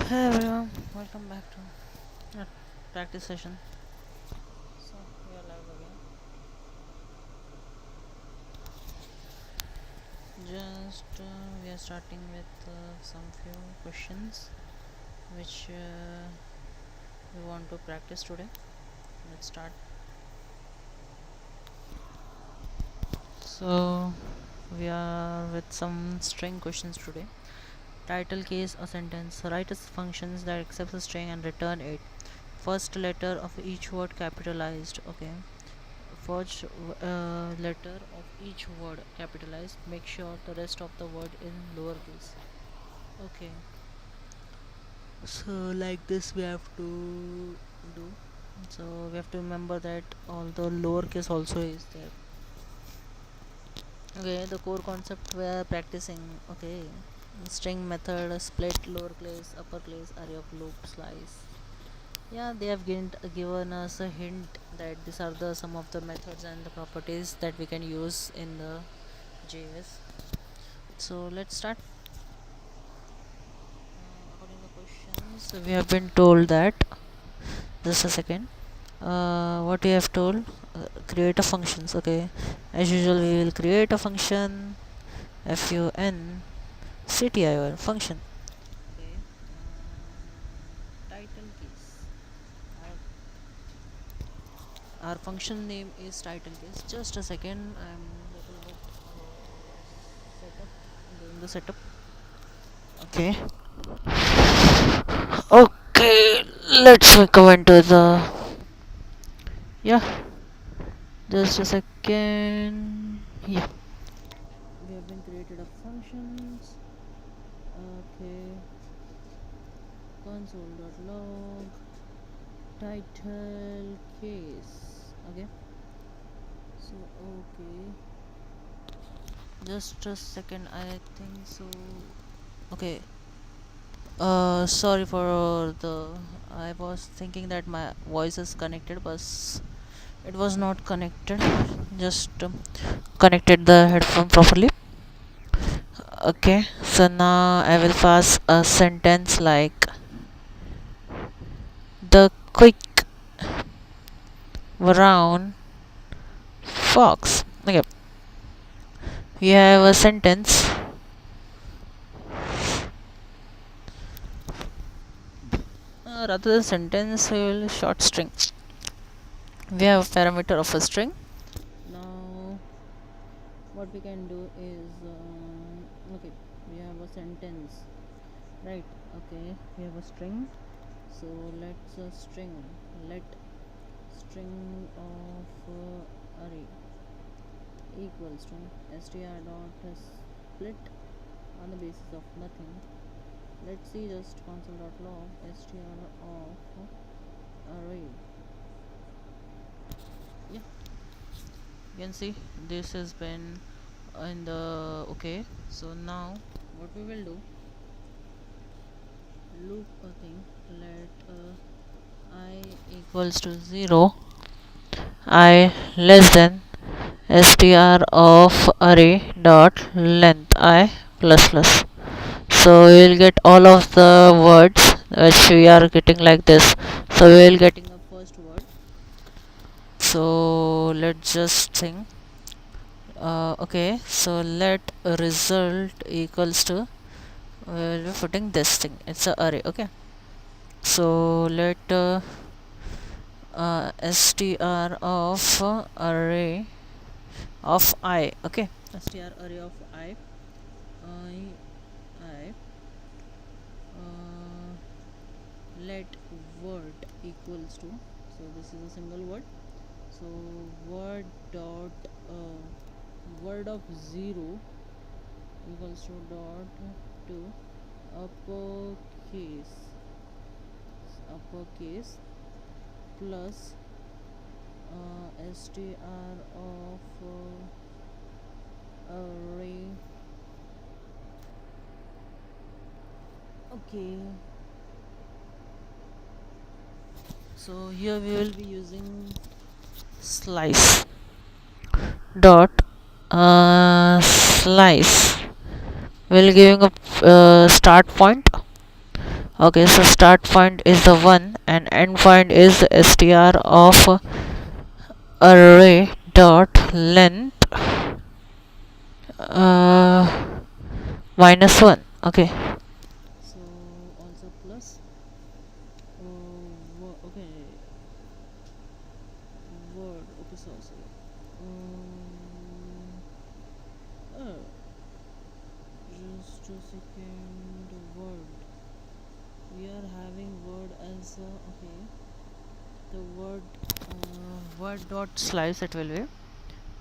Hi everyone, welcome back to our practice session. So we are live again. We are starting with some few questions which we want to practice today. Let's start. So we are with some string questions today. Title case a sentence. Write as functions that accepts a string and return it. First letter of each word capitalized. Okay. First letter of each word capitalized. Make sure the rest of the word in lowercase. Okay, so like this we have to do. So we have to remember that all the lowercase also is there. Okay, the core concept we are practicing. Okay, string method, split, lowercase, uppercase, array of loop, slice. Yeah, they have given us a hint that these are the some of the methods and the properties that we can use in the JS. So let's start. According to questions, we have been told that, just a second. What we have told, create a functions. Okay, as usual we will create a function fun ctir function. Okay, title case. Our function name is title case. Just a second, I'm little bit setup doing the setup. Okay, okay, let's go into the, yeah, just a second. Yeah, we have been created a functions. Okay, console.log title case. Okay, so okay, just a second, I think so. Okay, sorry for the, I was thinking that my voice is connected, but it was not connected. Just connected the headphone properly. Okay, so now I will pass a sentence like the quick brown fox. Okay, we have a sentence. Rather than sentence, we will short string. We have a parameter of a string. Now, what we can do is, okay, we have a sentence, right? Okay, we have a string. So let's let string of array equals to str dot split on the basis of nothing. Let's see just console.log str of array. Yeah, you can see this has been in the, okay. So now what we will do, loop a thing, let I equals to 0, I less than str of array dot length I plus plus. So we will get all of the words which we are getting like this. So we will getting a first word. So let's just think. Okay, so let result equals to, we will be putting this thing, it's a array. Okay, so let str of array of I. Okay, str array of I let word equals to, so this is a single word, so word dot word of 0 equals to dot to uppercase plus str of array. Okay, so here we will be using slice dot slice, we'll giving a start point Okay, so start point is the 1 and end point is the str of array dot length uh, minus 1. Okay, so also plus okay, word. Okay, so uh, just a second. Word, we are having word as okay, the word dot slice it will be,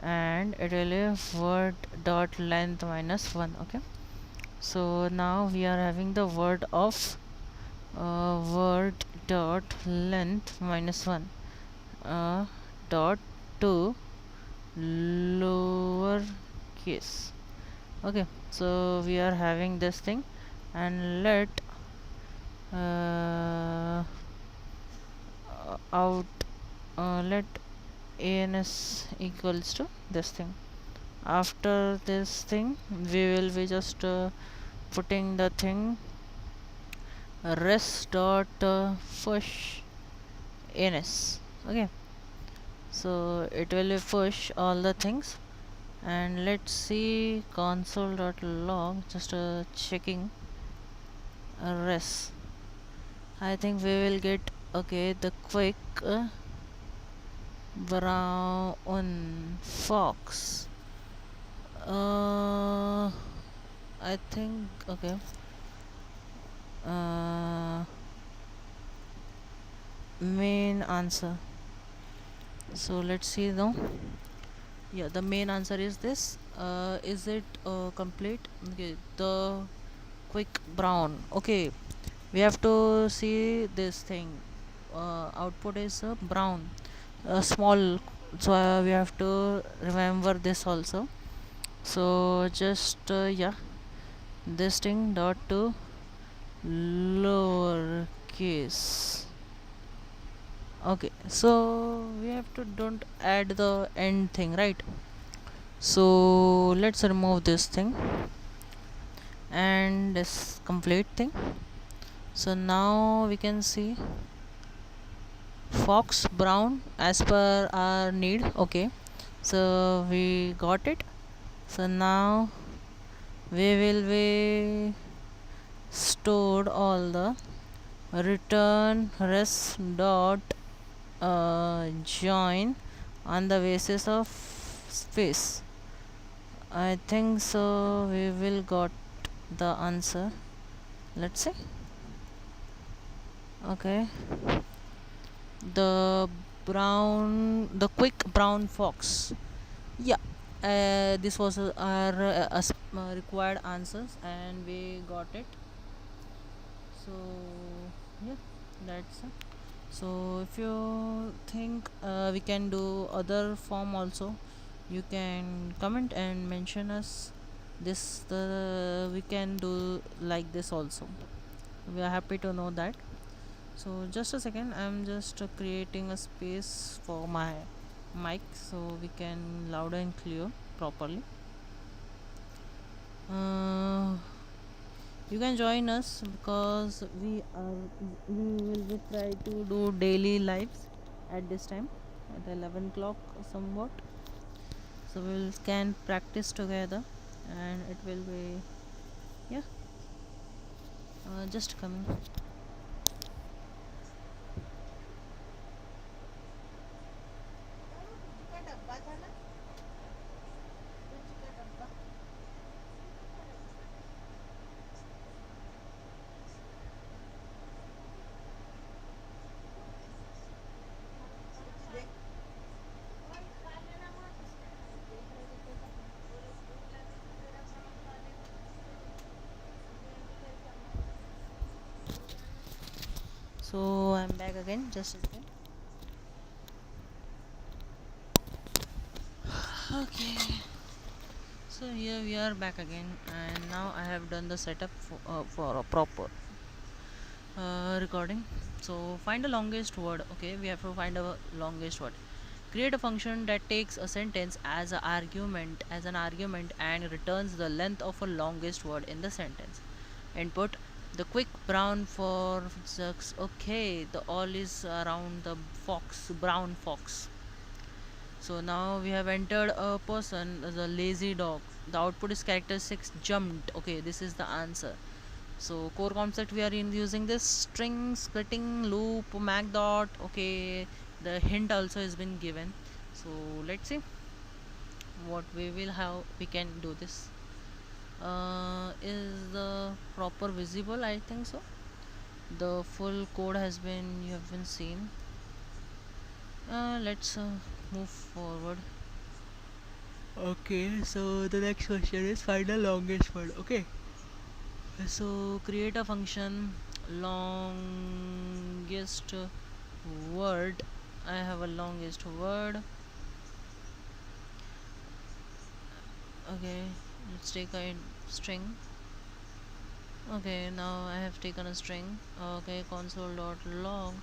and it will be word dot length minus 1. Okay, so now we are having the word of word dot length minus 1 dot to lower case. Okay, so we are having this thing, and uh, out let ans equals to this thing. After this thing we will be just putting the thing rest dot push ns. Okay, so it will push all the things, and let's see console dot log, just checking res. I think we will get okay the quick brown fox. I think okay, uh, main answer. So let's see now. Yeah, the main answer is this. Is it complete? Okay, the quick brown. Okay, we have to see this thing. Output is brown, small. So we have to remember this also. So just yeah, this thing dot to lower case. Okay, so we have to don't add the end thing, right? So let's remove this thing and this complete thing. So now we can see fox brown as per our need. Okay, so we got it. So now we will be stored all the return res dot join on the basis of space. I think so we will got the answer. Let's see. Okay, the the quick brown fox. Yeah, this was our required answers and we got it. So yeah, that's it. So if you think we can do other form also, you can comment and mention us. This the we can do like this also. We are happy to know that. So just a second, I'm just creating a space for my mic so we can loud and clear properly. uh, you can join us because we will be try to do daily lives at this time at 11 o'clock somewhat, so we will can practice together and it will be yeah, just coming. So I'm back again, just a second. Okay, so here we are back again, and now I have done the setup for a proper recording. So find the longest word. Okay, we have to find a longest word. Create a function that takes a sentence as an argument and returns the length of a longest word in the sentence. Input The quick brown fox. Okay, the all is around the fox, brown fox. So now we have entered a person as a lazy dog. The output is character 6 jumped. Okay, this is the answer. So core concept we are in using this string, splitting, loop, mag dot. Okay, the hint also has been given. So let's see what we will have. We can do this. Is the proper visible? I think so. The full code has been you have been seen. Let's move forward. Okay, so the next question is find the longest word. Okay, so create a function longest word. I have a longest word. Okay, let's take a string. Okay, now I have taken a string. Okay, console.log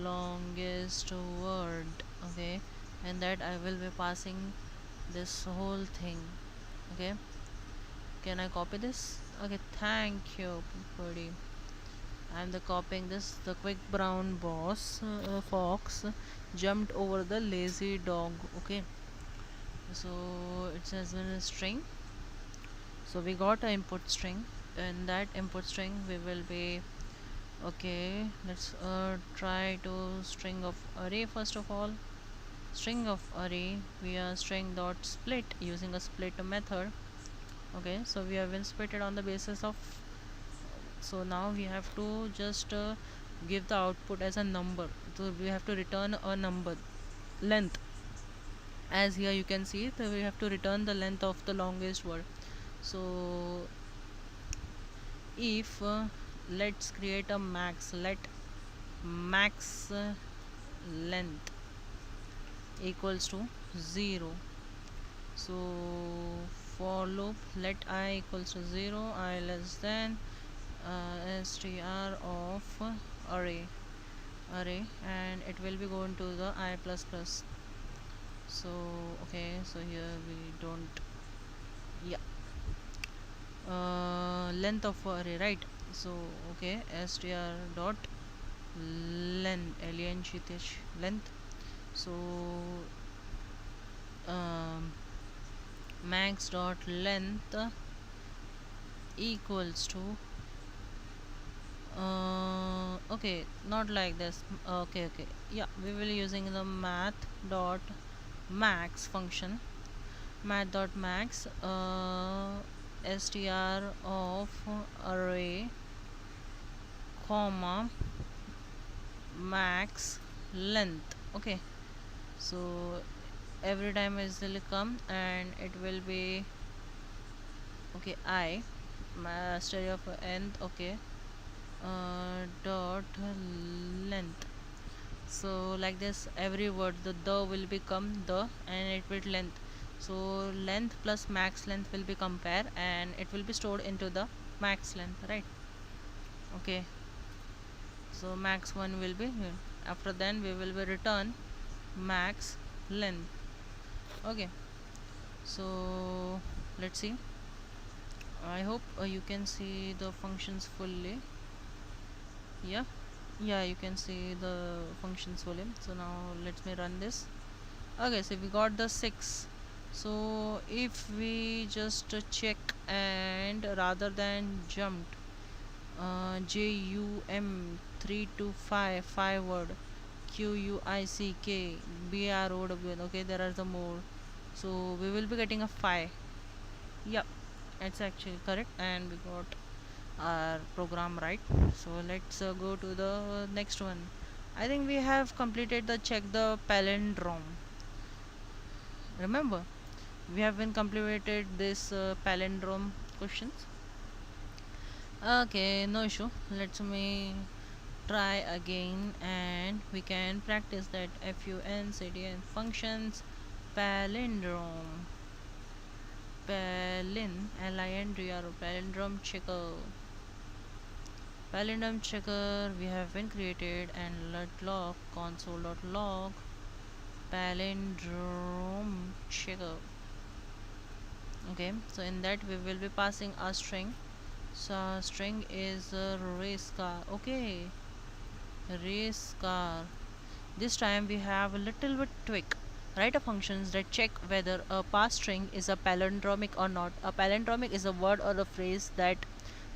longest word. Okay, and that I will be passing this whole thing. Okay, can I copy this? Okay, thank you buddy. I'm the copying this. The quick brown fox jumped over the lazy dog. Okay, so it says in a string. So we got an input string. In that input string we will be okay. Let's try to string of array first of all. String of array, we are string dot split using a split method. Okay, so we have been split it on the basis of. So now we have to just give the output as a number. So we have to return a number length. As here you can see that we have to return the length of the longest word. So if let's create a max, let max length equals to 0. So for loop let I equals to 0, I less than str of array, and it will be going to the I plus plus. So okay, so here we don't, yeah, length of array, right? So okay, str dot length. So max dot length equals to okay, not like this. Okay, yeah, we will using the math dot max function. Math dot max str of array comma max length. Okay, so every time it will come and it will be okay I mastery of nth. Okay, dot length. So like this every word the will become the and it will length. So length plus max length will be compare and it will be stored into the max length, right? Okay, so max 1 will be here. After then we will be return max length. Okay, so let's see. I hope you can see the functions fully. Yeah, you can see the functions fully. So now let me run this. Okay, so we got the 6. So if we just check and rather than jumped JUM 3 to 5 5 word QUICK BROW. Okay, there are the more. So we will be getting a 5. Yep, it's actually correct and we got our program right. So let's go to the next one. I think we have completed the check the palindrome. Remember, we have been completed this palindrome questions. Okay, no issue. Let me try again and we can practice that FUNCDN functions palindrome. Palindrome checker. Palindrome checker we have been created and let log console.log palindrome checker. Okay, so in that we will be passing a string. So string is a race car. Okay, race car. This time we have a little bit tweak. Write a functions that check whether a pass string is a palindromic or not. A palindromic is a word or a phrase that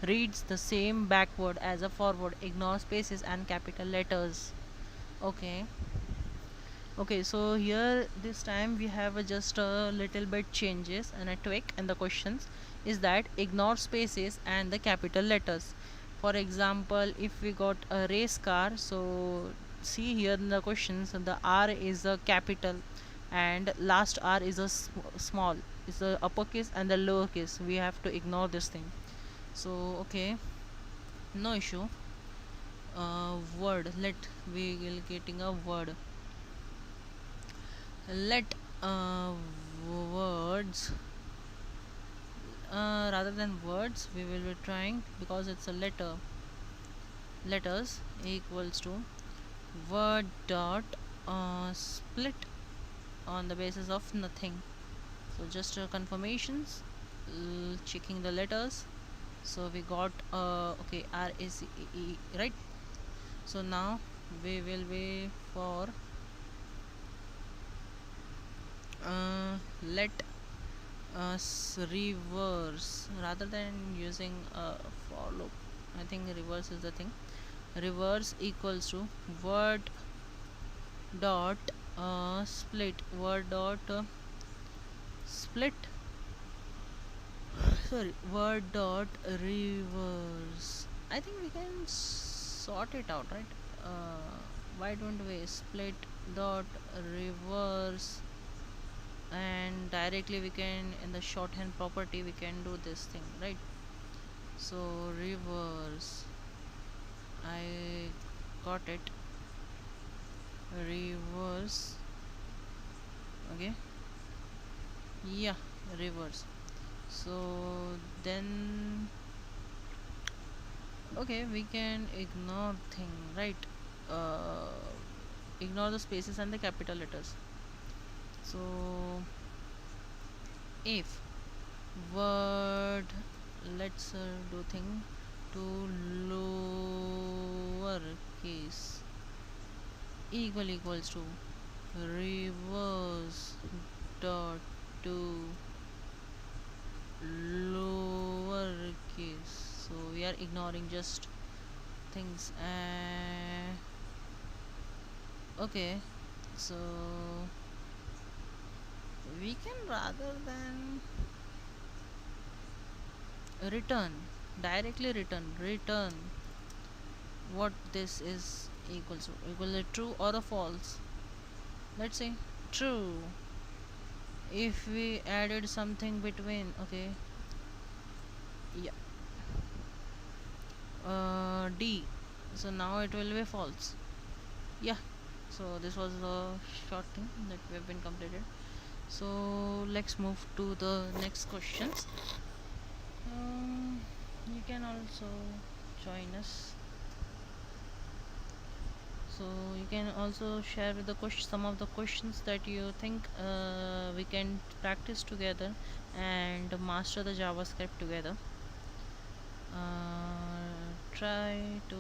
reads the same backward as a forward. Ignore spaces and capital letters. Okay. Okay, so here this time we have just a little bit changes and a tweak in the questions is that ignore spaces and the capital letters. For example, if we got a race car, so see here in the questions the R is a capital and last R is a small, is the uppercase and the lowercase. We have to ignore this thing. So okay, no issue. Word, let we will getting a word. Let words rather than words we will be trying, because it's a letters equals to word dot split on the basis of nothing. So just confirmations, checking the letters. So we got okay, R A C E, right? So now we will be for let us reverse rather than using for loop. I think reverse is the thing. Reverse equals to word dot split, word dot split, sorry, word dot reverse. I think we can sort it out, right? Why don't we split dot reverse, and directly we can, in the shorthand property we can do this thing, right? So reverse, I got it, reverse. Okay, yeah, reverse. So then okay, we can ignore thing, right? Ignore the spaces and the capital letters. So if word, let's do thing to lower case equals to reverse dot to lower case. So we are ignoring just things. Okay, so we can rather than return, directly return what this is equals to, equal to true or a false. Let's say true. If we added something between, okay, yeah, D, so now it will be false. Yeah, so this was a short thing that we have been completed. So let's move to the next questions. You can also join us, so you can also share with the some of the questions that you think we can practice together and master the JavaScript together. Try to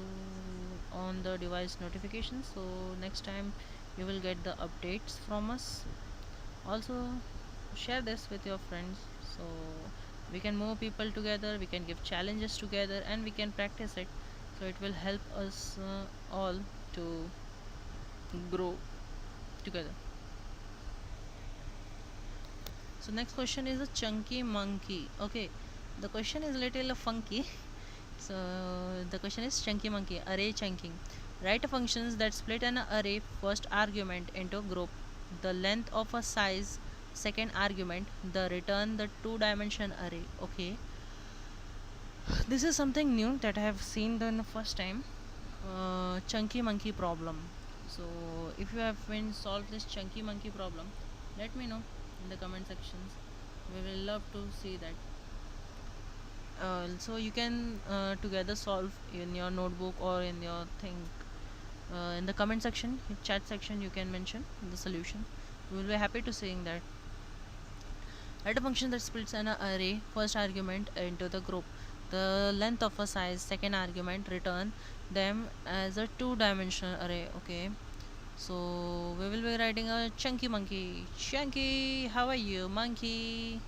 on the device notifications, so next time you will get the updates from us. Also share this with your friends, so we can move people together, we can give challenges together, and we can practice it, so it will help us all to grow together. So next question is a chunky monkey. Okay, the question is a little funky. So the question is chunky monkey, array chunking. Write functions that split an array first argument into group, the length of a size second argument, the return the two-dimension array. Okay, this is something new that I have seen the first time. Chunky monkey problem. So if you have been solved this chunky monkey problem, let me know in the comment sections. We will love to see that. So you can together solve in your notebook or in your thing, in the comment section, chat section, you can mention the solution. We will be happy to seeing that. Write a function that splits an array first argument into the group, the length of a size, second argument, return them as a two-dimensional array. Okay, so we will be writing a chunky monkey. Chunky, how are you, monkey?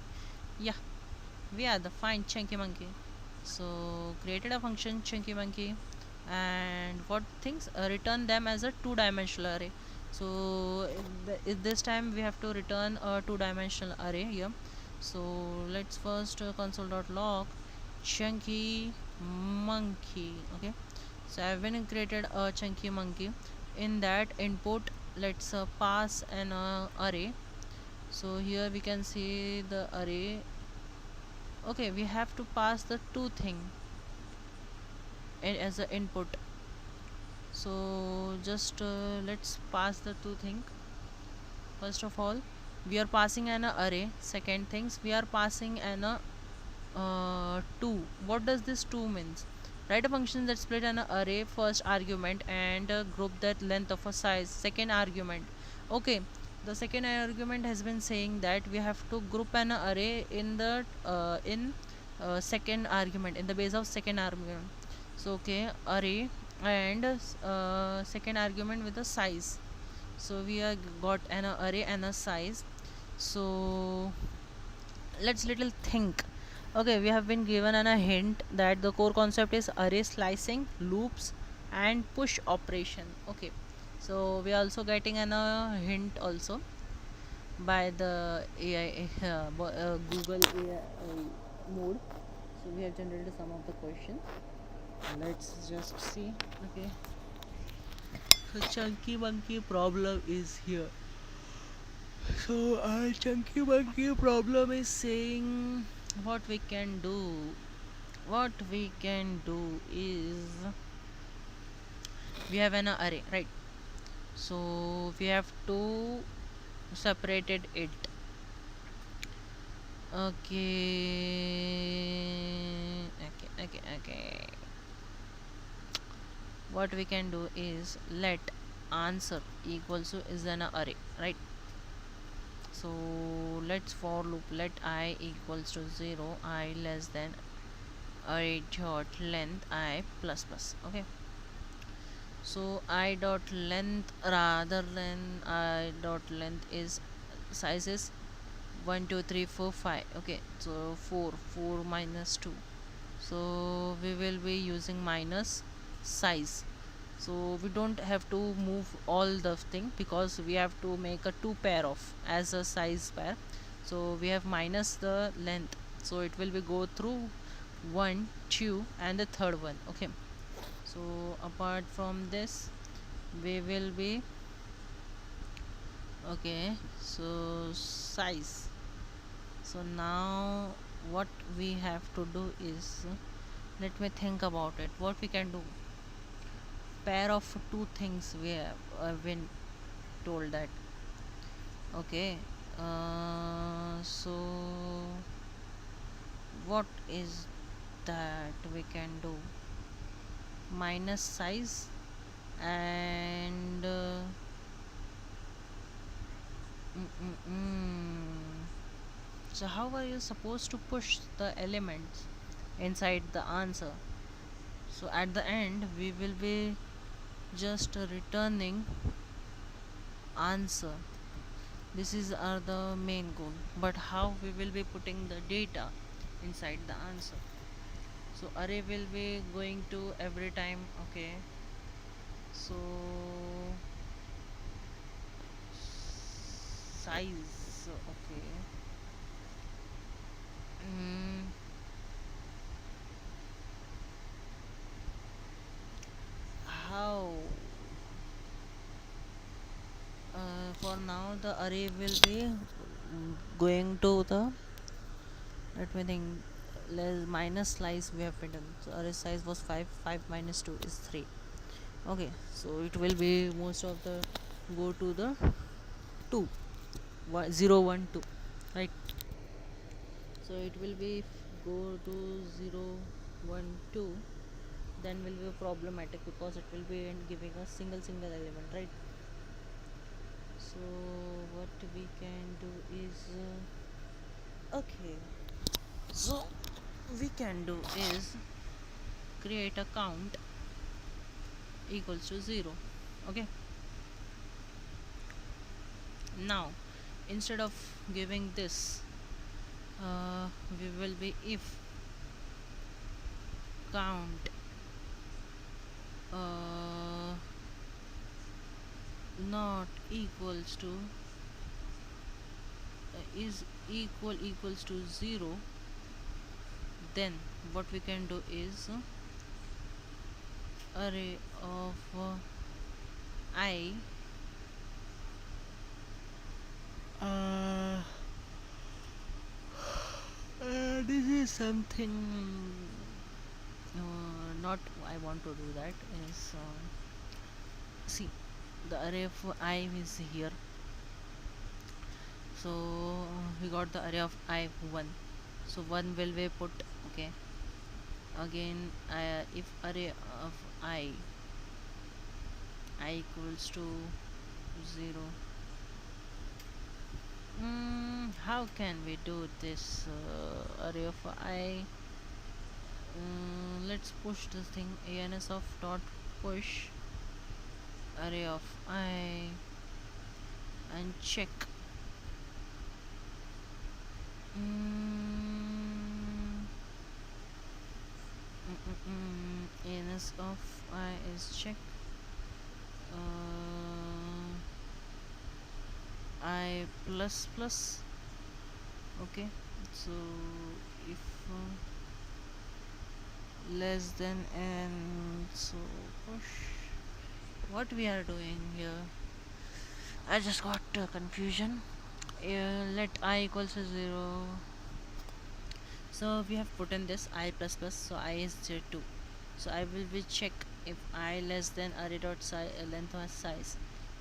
Yeah, we are the fine chunky monkey. So created a function chunky monkey, and what things, return them as a two-dimensional array. So this time we have to return a two-dimensional array here. So let's first console.log chunky monkey. Okay, so I've been created a chunky monkey. In that input, let's pass an array. So here we can see the array. Okay, we have to pass the two thing as an input. So just let's pass the two thing. First of all, we are passing an array. Second things, we are passing an 2. What does this 2 means? Write a function that split an array first argument and group that length of a size second argument. Okay, the second argument has been saying that we have to group an array in the second argument, in the base of second argument. So okay, array and second argument with a size. So we are got an array and a size. So let's little think. Okay, we have been given a hint that the core concept is array slicing, loops, and push operation. Okay, so we are also getting a hint also by the AI Google AI mode. So we have generated some of the questions. Let's just see. Okay, so chunky monkey problem is here. So our chunky monkey problem is saying what we can do. What we can do is we have an array, right? So we have to separated it. Okay. What we can do is let answer equals to is an array, right? So let's for loop let I equals to 0, I less than array dot length I plus plus. Okay, so I dot length rather than I dot length is size is 1 2 3 4 5. Okay, so 4 minus 2, so we will be using minus size. So we don't have to move all the thing because we have to make a two pair of as a size pair. So we have minus the length, so it will be go through 1 2 and the third one. Okay, so apart from this we will be okay, so size. So now what we have to do is, let me think about it, what we can do. Pair of two things we have been told that. Okay, so what is that we can do? Minus size and so how are you supposed to push the elements inside the answer? So at the end we will be just returning answer. This is the main goal, but how we will be putting the data inside the answer? So array will be going to every time. Okay, so size. Okay, how for now the array will be going to the, let me think, less minus slice we have written. So array size was 5 minus 2 is 3. Okay, so it will be most of the go to the 2 0 1 2, right? So it will be go to 0 1 2, then will be problematic because it will be giving a single element, right? So what we can do is okay, so we can do is create a count equals to 0. Okay, now instead of giving this, we will be if count not equals to is equals to 0, then what we can do is array of I uh, this is something not I want to do that is see, the array of I is here, so we got the array of I 1, so 1 will be put. Okay, again if array of I equals to 0, how can we do this array of I? Let's push this thing, ans of dot push array of I and check. Ans of I is check I plus plus. Okay, so if less than n, so push. What we are doing here, I just got confusion. Let I equals to 0, so we have put in this I plus plus, so I is 2, so I will be check if I less than array dot size length or size.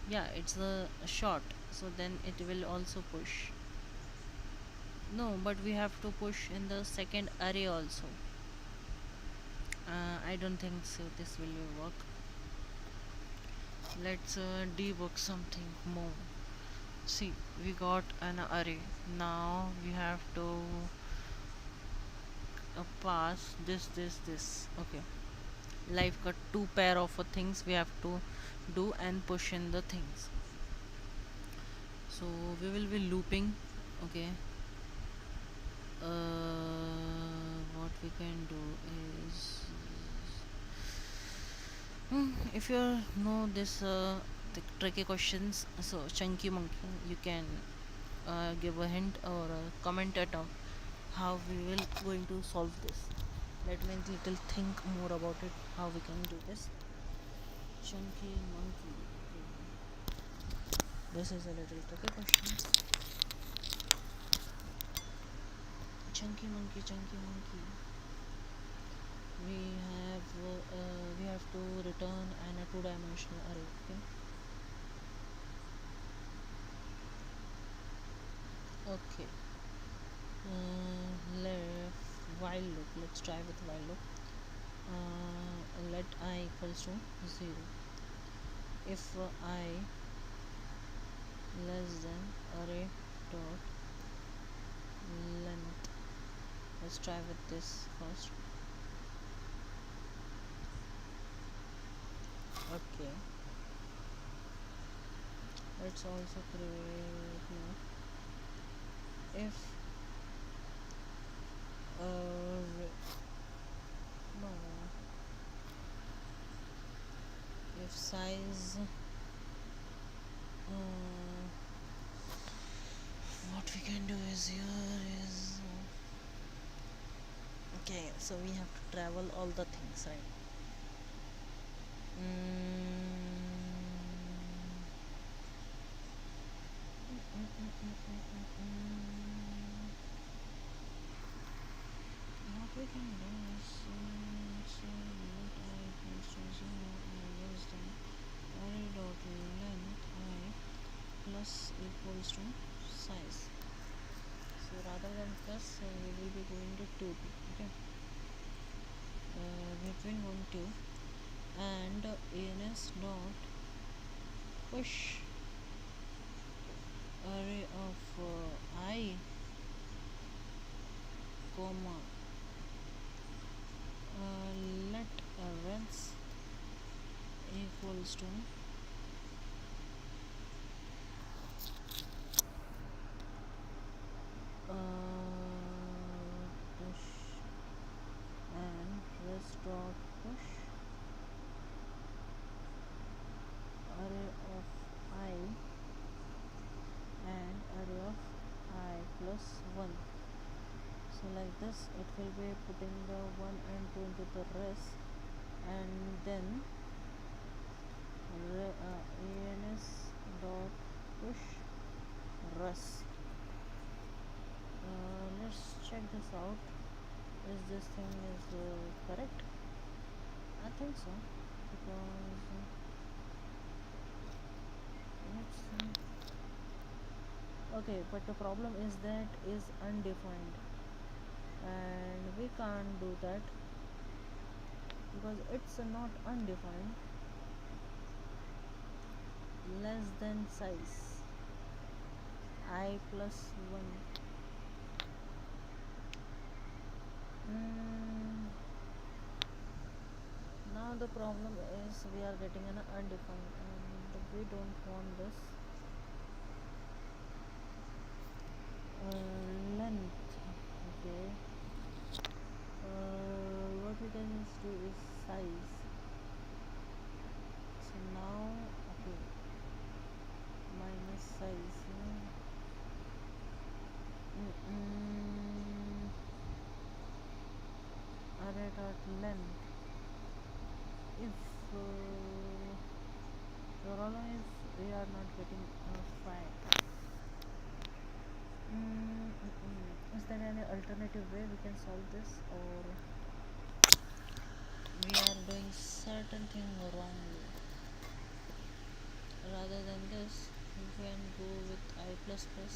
Yeah, it's a short, so then it will also push. No, but we have to push in the second array also. I don't think so this will work. Let's debug something more. See, we got an array, now we have to pass this. Okay, life got two pair of things we have to do and push in the things, so we will be looping. Okay, what we can do is if you know this the tricky questions, so chunky monkey, you can give a hint or comment at how we will going to solve this. Let me little think more about it, how we can do this. Chunky monkey, this is a little tricky question. Chunky monkey, we have to return an a two-dimensional array. Okay, left while loop, let's try with while loop. Let I equals to 0, if I less than array dot length. Let's try with this first. Okay, let's also create now. If no, if size what we can do is here is okay, so we have to travel all the things, right? What we can do is let I equals to 0 or less than array dot length I plus equals to size. So rather than plus, we will be going to 2. Okay, between 1 2 and ans dot push array of I comma equals to push and rest dot push array of I and array of I plus 1. So like this it will be putting the 1 and 2 into the rest, and then ans dot push rest. Let's check this out. Is this thing is correct? I think so, because let's see. Okay, but the problem is that is undefined, and we can't do that because it's not undefined. Less than size I plus 1. Now the problem is we are getting an undefined, and we don't want this. Length, okay. What we can just do is size. So now, okay, minus size. Array dot length. If the problem is we are not getting a file. Is there any alternative way we can solve this, or we are doing certain thing wrongly? Rather than this, we can go with I plus plus.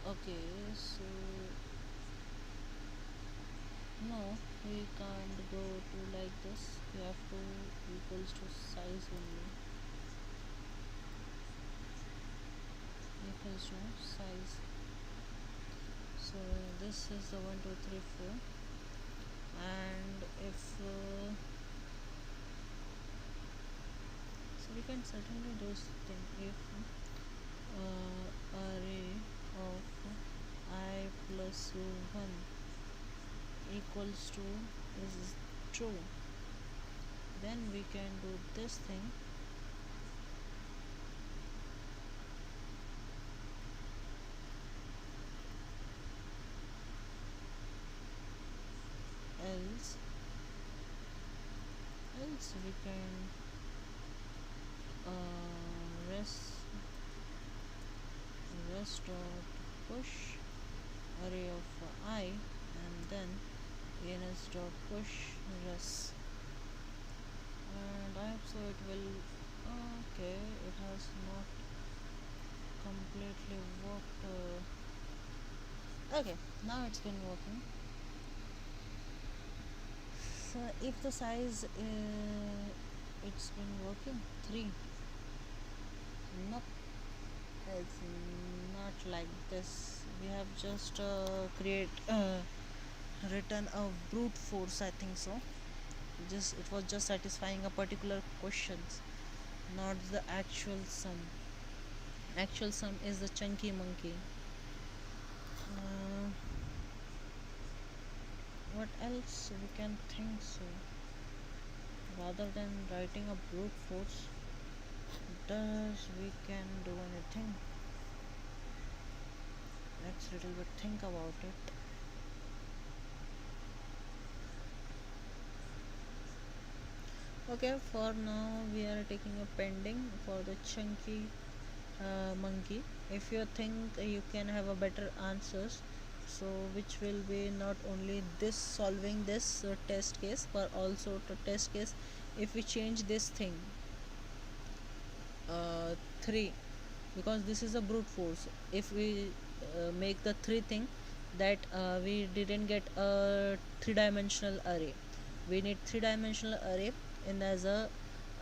Okay, so no, we can't go to like this. We have to equals to size only. Equals to size. So this is the 1 2 3 4, and if so we can certainly do something. If array of I plus 1 equals to is true, then we can do this thing. Else we can rest dot push array of I, and then ans dot push rest, and I hope so it will. Okay, it has not completely worked. Okay, now it's been working. So if the size it's been working 3. Nope, it's not like this. We have just written a brute force, I think so. Just it was just satisfying a particular questions, not the actual sum. Actual sum is the chunky monkey. What else we can think so? Rather than writing a brute force, does we can do anything? Let's little bit think about it. Okay, for now we are taking a pending for the chunky monkey. If you think you can have a better answers, so which will be not only this solving this test case, but also the test case if we change this thing 3, because this is a brute force. If we make the 3 thing, that we didn't get a 3-dimensional array. We need 3-dimensional array in as a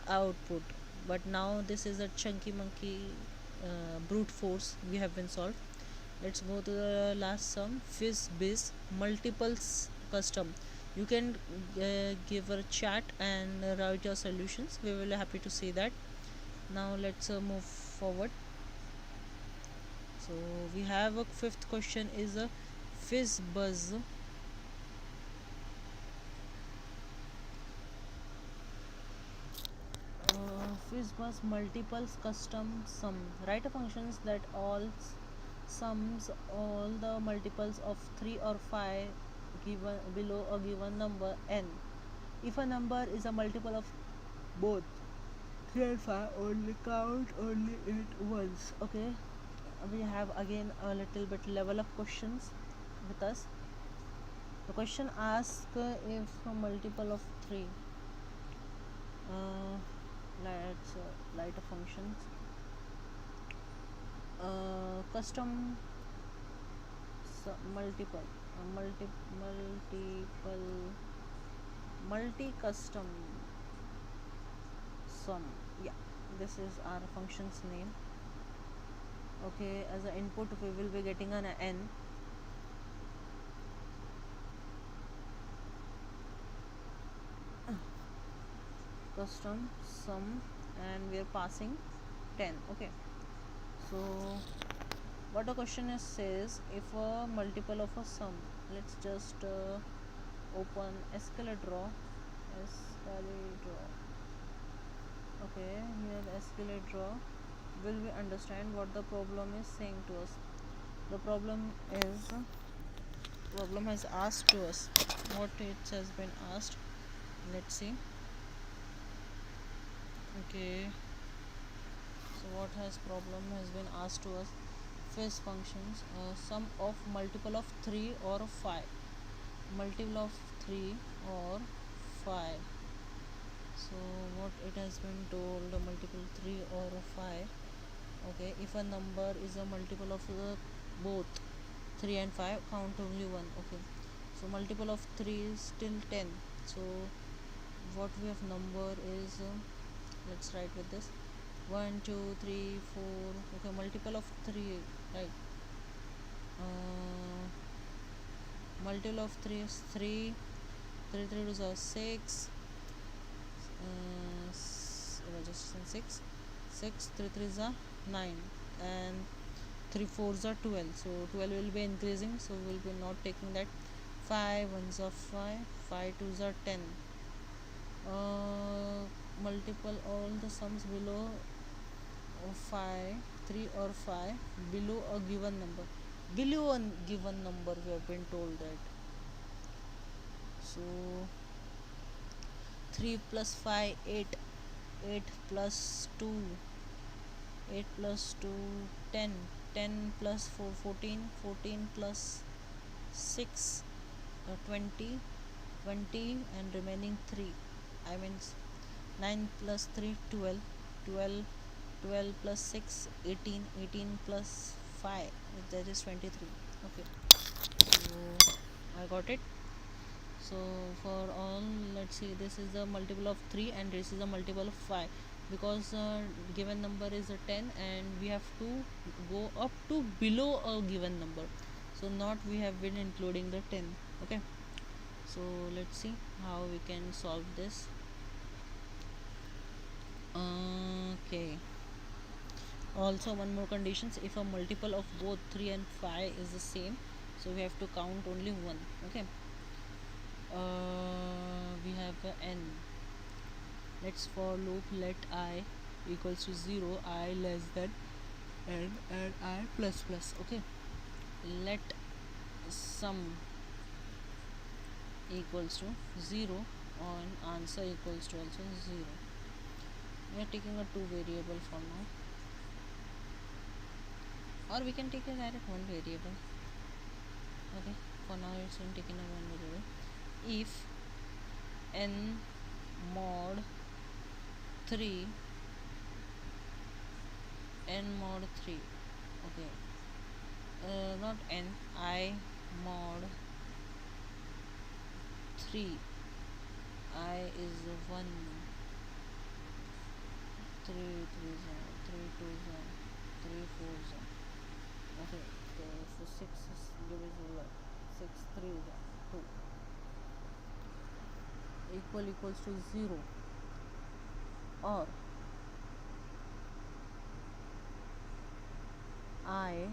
output, but now this is a chunky monkey brute force we have been solved. Let's go to the last sum. Fizz biz multiples custom. You can give a chat and write your solutions. We will be happy to see that. Now let's move forward. So we have a fifth question is a fizz buzz. Fizz buzz multiples custom sum. Write a functions that all sums all the multiples of 3 or 5 given below a given number n. If a number is a multiple of both 3 and 5, only count only it once. Okay, we have again a little bit level of questions with us. The question asks if a multiple of 3, let's write a functions, custom multiple, multi custom sum. Yeah, this is our function's name. Okay, as an input we will be getting an n. Custom sum, and we are passing 10. Okay, so what the question is says, if a multiple of a sum, let's just open escalator. Okay, here escalator, will we understand what the problem is saying to us. The problem has asked to us what it has been asked. Let's see. Okay, so what has problem has been asked to us. Fizz functions, sum of multiple of 3 or 5, multiple of 3 or 5. So what it has been told, a multiple 3 or 5. Okay, if a number is a multiple of both 3 and 5, count only one. Okay, so multiple of 3 is still 10. So what we have number is let's write with this 1 2 3 4. Okay, multiple of 3, right? Multiple of 3 is 3. 3 3 is 6. Just 6. 6 3 3 is 9, and 3 4s are 12. So 12 will be increasing, so we will be not taking that. 5 1s are 5, 5 2s are 10. Multiple all the sums below 5, 3 or 5 below a given number. Below a given number we have been told that. So 3 plus 5 8, 8 plus 2, 8 plus 2 10, 10 plus 4 14, 14 plus 6 20, 20 and remaining 3, I mean 9 plus 3 12, 12, 12 plus 6 18, 18 plus 5, that is 23. Okay, so I got it. So for all, let's see, this is the multiple of 3 and this is the multiple of 5, because given number is a 10 and we have to go up to below a given number, so not we have been including the 10. Okay, so let's see how we can solve this. Okay, also one more conditions, if a multiple of both 3 and 5 is the same, so we have to count only one. Okay, we have n. Let's for loop let I equals to 0, I less than n and I plus plus. Okay, let sum equals to 0 and answer equals to also 0. We are taking a 2 variable for now, or we can take a direct 1 variable. Okay, for now it's been taken a 1 variable. If n mod 3, n mod 3, okay, not n, I mod 3, I is 1, 3 3 3 2 3 4. Okay, so 6 is divisible, 6 3 is 2. equals to 0, or I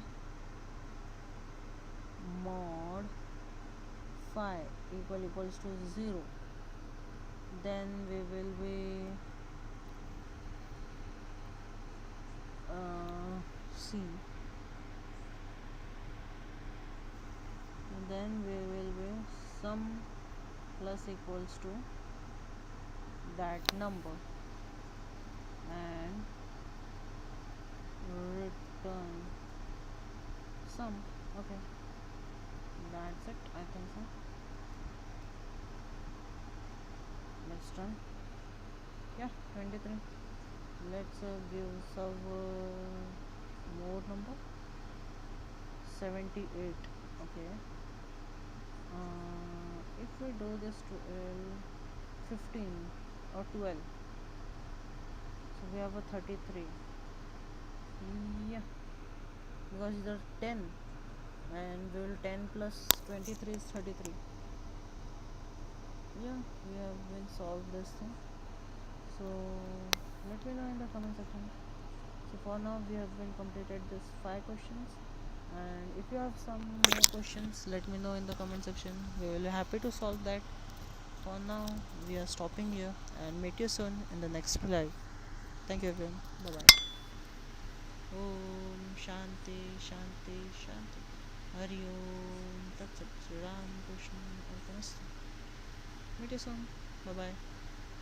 mod phi equals to 0, then we will be see, then we will be sum plus equals to that number and return sum. Okay, that's it, I think so. Let's try. Yeah, 23. Let's give some more number, 78. Okay, if we do this to L 15 or 12, so we have a 33. Yeah, because these are 10, and we will 10 plus 23 is 33. Yeah, we have been solved this thing. So let me know in the comment section. So for now we have been completed this 5 questions, and if you have some more questions, let me know in the comment section. We will be happy to solve that. For now we are stopping here, and meet you soon in the next live. Thank you everyone. Bye bye. Om Shanti Shanti Shanti. Hari Om Tat Sat. Ram Krishna Arpanasti. Meet you soon. Bye bye.